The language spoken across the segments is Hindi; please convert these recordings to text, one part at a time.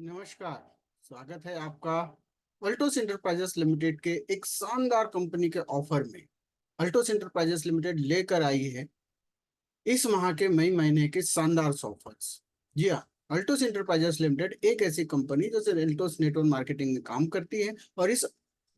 नमस्कार। स्वागत है आपका अल्टोस इंटरप्राइजेस लिमिटेड के एक शानदार कंपनी के ऑफर में। अल्टोस इंटरप्राइजेस लिमिटेड लेकर आई है इस माह के मई महीने के शानदार ऑफर्स। जी हाँ, अल्टोस इंटरप्राइजेस लिमिटेड एक ऐसी कंपनी जो सिर्फ अल्टोस नेटवर्क मार्केटिंग में काम करती है और इस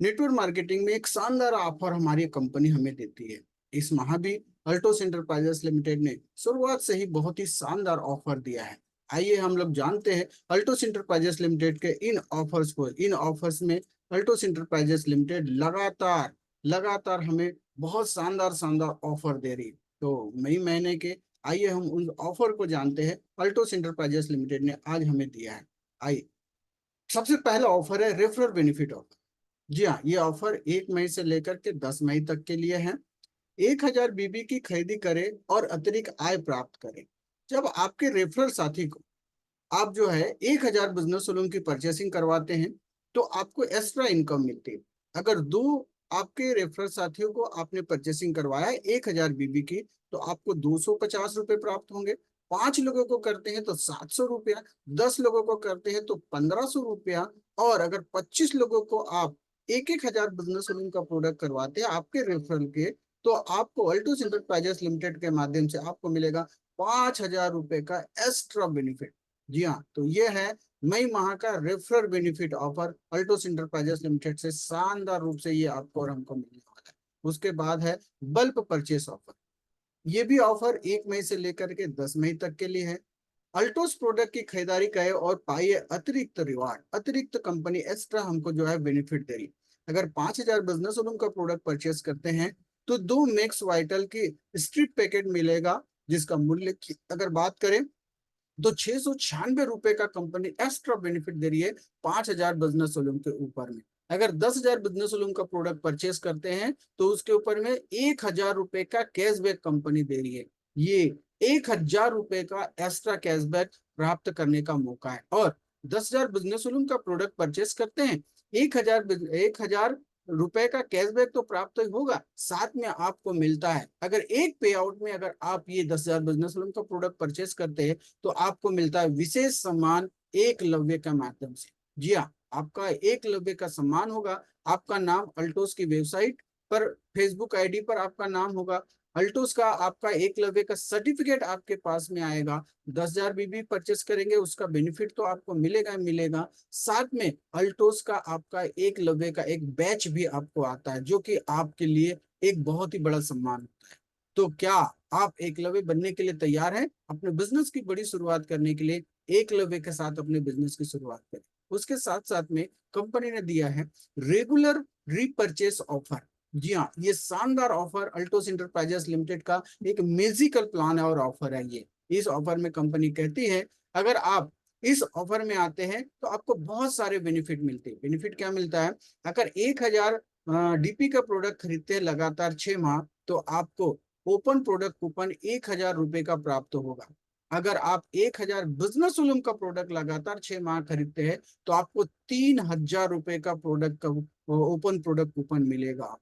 नेटवर्क मार्केटिंग में एक शानदार ऑफर हमारी कंपनी हमें देती है। इस माह भी अल्टोस इंटरप्राइजेस लिमिटेड ने शुरुआत से ही बहुत ही शानदार ऑफर दिया है। आइए हम लोग जानते हैं अल्टोस इंटरप्राइजेस लिमिटेड के इन ऑफर्स में अल्टोस इंटरप्राइजेस लिमिटेड लगातार लगातार हमें बहुत शानदार शानदार ऑफर दे रही है। तो मई महीने के आइए हम उन ऑफर को जानते हैं अल्टोस इंटरप्राइजेस लिमिटेड ने आज हमें दिया है। आइए, सबसे पहला ऑफर है रेफरल बेनिफिट ऑफर। जी हाँ, ये ऑफर 1 मई से लेकर के 10 मई तक के लिए है। 1000 बीबी की खरीदी करें और अतिरिक्त आय प्राप्त करें। जब आपके रेफरल साथी को आप जो है 1000 बिजनेस लोन की परचेसिंग करवाते हैं तो आपको एक्स्ट्रा इनकम मिलती है। अगर दो आपके रेफरल साथियों को आपने परचेसिंग करवाया 1000 बीबी की तो आपको 250 रुपए प्राप्त होंगे। 5 लोगों को करते हैं तो 700 रुपया, 10 लोगों को करते हैं तो 1500 रुपया, और अगर 25 लोगों को आप 1000 बिजनेस लोन का प्रोडक्ट करवाते हैं आपके रेफरल के, तो आपको अल्टोस इंटरप्राइजेस लिमिटेड के माध्यम से आपको मिलेगा 5000 रुपए का एक्स्ट्रा बेनिफिट। जी हाँ, तो ये है मई माह का referral benefit offer Altos enterprises limited से शानदार रूप से ये आपको और हमको मिलने वाला है। उसके बाद है बल्क परचेस ऑफर। ये भी ऑफर 1 मई से लेकर के 10 मई तक के लिए है। अल्टोस प्रोडक्ट की खरीदारी करें और पाइए अतिरिक्त रिवार्ड, अतिरिक्त कंपनी एक्स्ट्रा हमको जो है बेनिफिट दे रही। अगर 5000 बिजनेस लोन का प्रोडक्ट परचेस करते हैं तो 2 मैक्स वाइटल की स्ट्रिप पैकेट मिलेगा, जिसका मूल्य की अगर बात करें तो 696 रुपए का कंपनी एक्स्ट्रा बेनिफिट दे रही है 5000 बिजनेस वॉल्यूम के ऊपर में। अगर 10,000 बिजनेस वॉल्यूम का प्रोडक्ट परचेस करते हैं तो उसके ऊपर में 1000 रुपए का कैशबैक कंपनी दे रही है। ये 1000 रुपए का एक्स्ट्रा कैशबैक प्राप्त करने का मौका है। और 10,000 बिजनेस वॉल्यूम का प्रोडक्ट परचेस करते हैं, 1000 रुपए का कैशबैक तो प्राप्त होगा, साथ में आपको मिलता है अगर एक पे आउट में अगर आप ये 10,000 बिजनेस लोन का प्रोडक्ट परचेस करते हैं तो आपको मिलता है विशेष सम्मान एकलव्य के माध्यम से। जी हाँ, आपका एकलव्य का सम्मान होगा। आपका नाम अल्टोस की वेबसाइट पर, फेसबुक आईडी पर आपका नाम होगा अल्टोस का, आपका एकलव्य का सर्टिफिकेट आपके पास में आएगा। 10,000 बीबी परचेस करेंगे उसका बेनिफिट तो आपको मिलेगा मिलेगा, साथ में अल्टोस का आपका एकलव्य का एक बैच भी आपको आता है जो कि आपके लिए एक बहुत ही बड़ा सम्मान होता है। तो क्या आप एकलव्य बनने के लिए तैयार हैं? अपने बिजनेस की बड़ी शुरुआत करने के लिए एकलव्य के साथ अपने बिजनेस की शुरुआत करें। उसके साथ साथ में कंपनी ने दिया है रेगुलर रीपरचेस ऑफर। जी हाँ, ये शानदार ऑफर अल्टोस इंटरप्राइजेस लिमिटेड का एक म्यूजिकल प्लान है और ऑफर है ये। इस ऑफर में कंपनी कहती है अगर आप इस ऑफर में आते हैं तो आपको बहुत सारे बेनिफिट मिलते हैं। बेनिफिट क्या मिलता है? अगर 1000 डीपी का प्रोडक्ट खरीदते हैं लगातार 6 माह तो आपको ओपन प्रोडक्ट कूपन 1000 रुपए का प्राप्त होगा। अगर आप 1000 बिजनेस वॉल्यूम का प्रोडक्ट लगातार 6 माह खरीदते हैं तो आपको 3000 रुपए का प्रोडक्ट का ओपन प्रोडक्ट कूपन मिलेगा।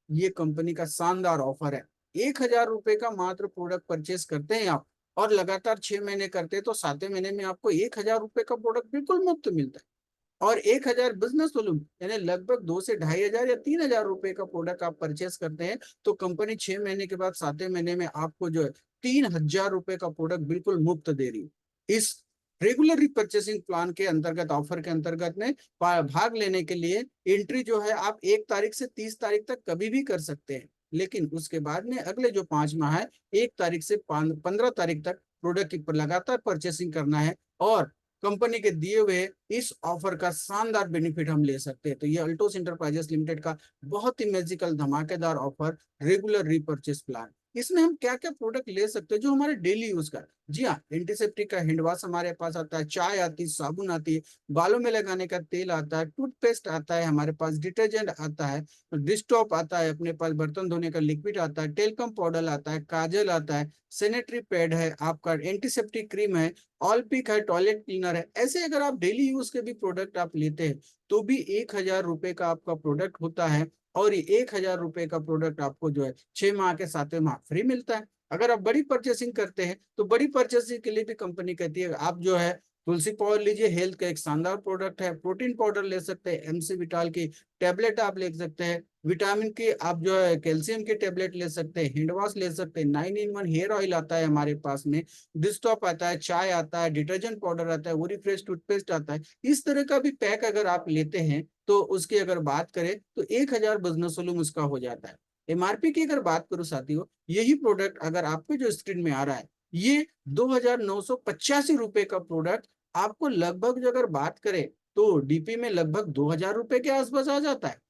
ये कंपनी का शानदार ऑफर है। 1000 रुपए का मात्र प्रोडक्ट परचेस करते हैं आप और लगातार 6 महीने करते हैं तो 7वें महीने में आपको 1000 रुपए का प्रोडक्ट बिल्कुल मुफ्त मिलता है। और 1000 बिजनेस वॉल्यूम यानी लगभग 2 से 2500 या 3000 रुपए का प्रोडक्ट आप परचेस करते हैं तो कंपनी 6 महीने के बाद 7वें महीने में आपको जो है 3000 रुपए का प्रोडक्ट बिल्कुल मुफ्त दे रही है। इस रेगुलर रिपर्चेसिंग प्लान के अंतर्गत, ऑफर के अंतर्गत में भाग लेने के लिए एंट्री जो है आप 1 तारीख से 30 तारीख तक कभी भी कर सकते हैं, लेकिन उसके बाद में अगले जो 5 माह है 1 तारीख से 15 तारीख तक प्रोडक्ट की लगातार परचेसिंग करना है और कंपनी के दिए हुए इस ऑफर का शानदार बेनिफिट हम ले सकते हैं। तो ये अल्टोस इंटरप्राइजेस लिमिटेड का बहुत ही मैजिकल धमाकेदार ऑफर रेगुलर रीपर्चेस प्लान। इसमें हम क्या क्या प्रोडक्ट ले सकते हैं जो हमारे डेली यूज का? जी हाँ, एंटीसेप्टिक का हैंड वॉश हमारे पास आता है, चाय आती है, साबुन आती है, बालों में लगाने का तेल आता है, टूथपेस्ट आता है, हमारे पास डिटर्जेंट आता है, डिस्टॉप आता है, अपने पास बर्तन धोने का लिक्विड आता है, टेलकम पाउडर आता है, काजल आता है, सैनिटरी पैड है, आपका एंटीसेप्टिक क्रीम है, ऑल पिक है, टॉयलेट क्लीनर है। ऐसे अगर आप डेली यूज के भी प्रोडक्ट आप लेते हैं तो भी 1000 रुपए का आपका प्रोडक्ट होता है और ये 1000 रुपए का प्रोडक्ट आपको जो है 6 माह के 7वें माह फ्री मिलता है। अगर आप बड़ी परचेसिंग करते हैं तो बड़ी परचेसिंग के लिए भी कंपनी कहती है आप जो है तुलसी पाउडर लीजिए, हेल्थ का एक शानदार प्रोडक्ट है। प्रोटीन पाउडर ले सकते हैं, एमसी विटाल की टेबलेट आप ले सकते हैं। विटामिन की आप जो है कैल्शियम की टेबलेट ले सकते हैं। हैंड वॉश ले सकते हैं। 9 in 1 हेयर ऑयल आता है हमारे पास में। डिस्टॉप आता है, चाय आता है, डिटर्जेंट पाउडर आता है, वोरी फ्रेश टूथपेस्ट आता है। इस तरह का भी पैक अगर आप लेते हैं तो उसकी अगर बात करें तो 1,000 बिजनेस वॉल्यूम उसका हो जाता है। एमआरपी की अगर बात करूं साथियों, यही प्रोडक्ट अगर आपके जो स्क्रीन में आ रहा है, ये 2,985 रुपए का प्रोडक्ट आपको लगभग जो अगर बात करें तो डीपी में लगभग 2,000 रुपए के आसपास आ जाता है।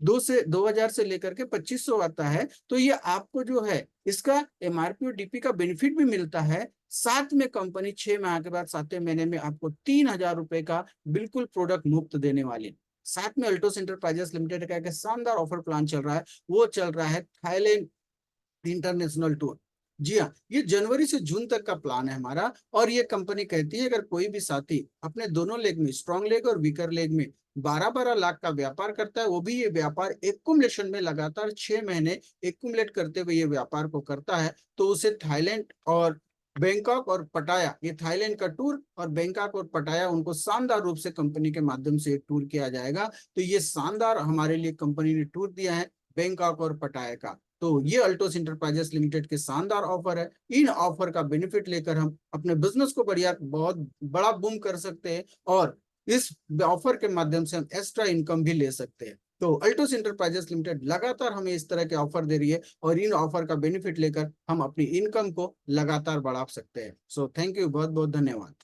2,000 से लेकर के 2,500 आता है। तो ये आपको जो है इसका एमआरपी और डीपी का बेनिफिट भी मिलता है। साथ में कंपनी 6 माह के बाद 7वें महीने में आपको 3,000 रुपए का बिल्कुल प्रोडक्ट मुफ्त देने वाली है। साथ में अल्टोस इंटरप्राइजेस लिमिटेड का एक शानदार ऑफर प्लान चल रहा है। वो चल रहा है थाईलैंड इंटरनेशनल टूर। जी हाँ, ये जनवरी से जून तक का प्लान है हमारा। और ये कंपनी कहती है अगर कोई भी साथी अपने दोनों लेग में, स्ट्रॉन्ग लेग और वीकर लेग में 12-12 लाख का व्यापार करता है, वो भी ये व्यापार एक्युमुलेशन में लगातार 6 महीने एक्युमुलेट करते हुए ये व्यापार को करता है, तो उसे थाईलैंड और बैंकॉक और पटाया, ये थाईलैंड का टूर और बैंकॉक और पटाया उनको शानदार रूप से कंपनी के माध्यम से एक टूर किया जाएगा। तो ये शानदार हमारे लिए कंपनी ने टूर दिया है बैंकॉक और पटाया का। तो ये अल्टोस इंटरप्राइजेस लिमिटेड के शानदार ऑफर है। इन ऑफर का बेनिफिट लेकर हम अपने बिजनेस को बढ़िया बहुत बड़ा बूम कर सकते हैं और इस ऑफर के माध्यम से हम एक्स्ट्रा इनकम भी ले सकते हैं। तो अल्टोस इंटरप्राइजेस लिमिटेड लगातार हमें इस तरह के ऑफर दे रही है और इन ऑफर का बेनिफिट लेकर हम अपनी इनकम को लगातार बढ़ा सकते हैं। सो थैंक यू, बहुत बहुत धन्यवाद।